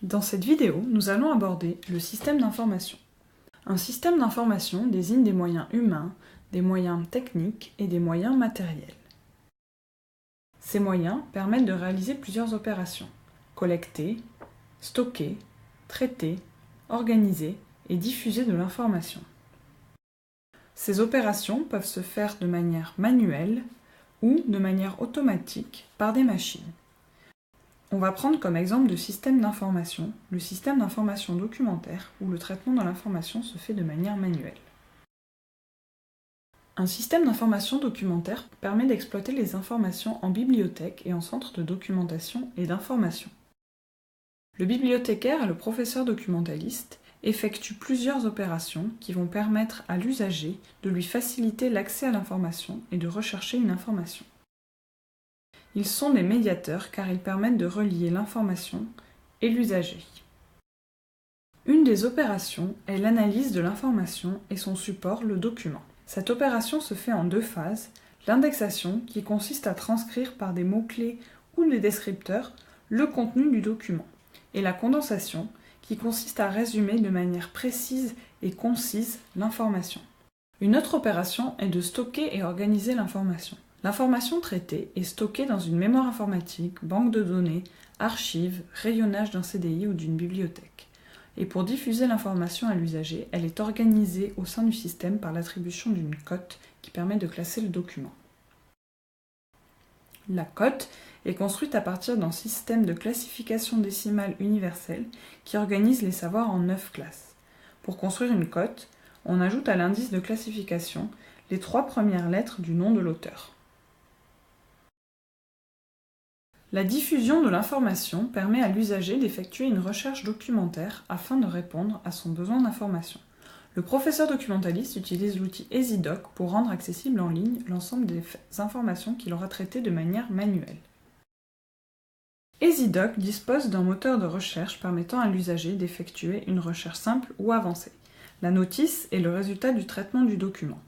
Dans cette vidéo, nous allons aborder le système d'information. Un système d'information désigne des moyens humains, des moyens techniques et des moyens matériels. Ces moyens permettent de réaliser plusieurs opérations: collecter, stocker, traiter, organiser et diffuser de l'information. Ces opérations peuvent se faire de manière manuelle ou de manière automatique par des machines. On va prendre comme exemple de système d'information le système d'information documentaire où le traitement de l'information se fait de manière manuelle. Un système d'information documentaire permet d'exploiter les informations en bibliothèque et en centre de documentation et d'information. Le bibliothécaire et le professeur documentaliste effectuent plusieurs opérations qui vont permettre à l'usager de lui faciliter l'accès à l'information et de rechercher une information. Ils sont des médiateurs car ils permettent de relier l'information et l'usager. Une des opérations est l'analyse de l'information et son support, le document. Cette opération se fait en deux phases: l'indexation, qui consiste à transcrire par des mots-clés ou des descripteurs le contenu du document, et la condensation, qui consiste à résumer de manière précise et concise l'information. Une autre opération est de stocker et organiser l'information. L'information traitée est stockée dans une mémoire informatique, banque de données, archives, rayonnage d'un CDI ou d'une bibliothèque. Et pour diffuser l'information à l'usager, elle est organisée au sein du système par l'attribution d'une cote qui permet de classer le document. La cote est construite à partir d'un système de classification décimale universelle qui organise les savoirs en 9 classes. Pour construire une cote, on ajoute à l'indice de classification les 3 premières lettres du nom de l'auteur. La diffusion de l'information permet à l'usager d'effectuer une recherche documentaire afin de répondre à son besoin d'information. Le professeur documentaliste utilise l'outil EasyDoc pour rendre accessible en ligne l'ensemble des informations qu'il aura traitées de manière manuelle. EasyDoc dispose d'un moteur de recherche permettant à l'usager d'effectuer une recherche simple ou avancée. La notice est le résultat du traitement du document.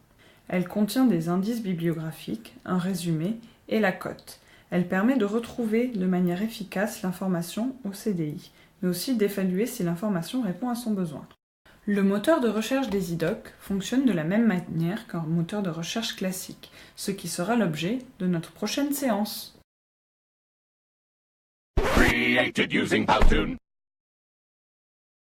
Elle contient des indices bibliographiques, un résumé et la cote. Elle permet de retrouver de manière efficace l'information au CDI, mais aussi d'évaluer si l'information répond à son besoin. Le moteur de recherche d'EasyDoc fonctionne de la même manière qu'un moteur de recherche classique, ce qui sera l'objet de notre prochaine séance.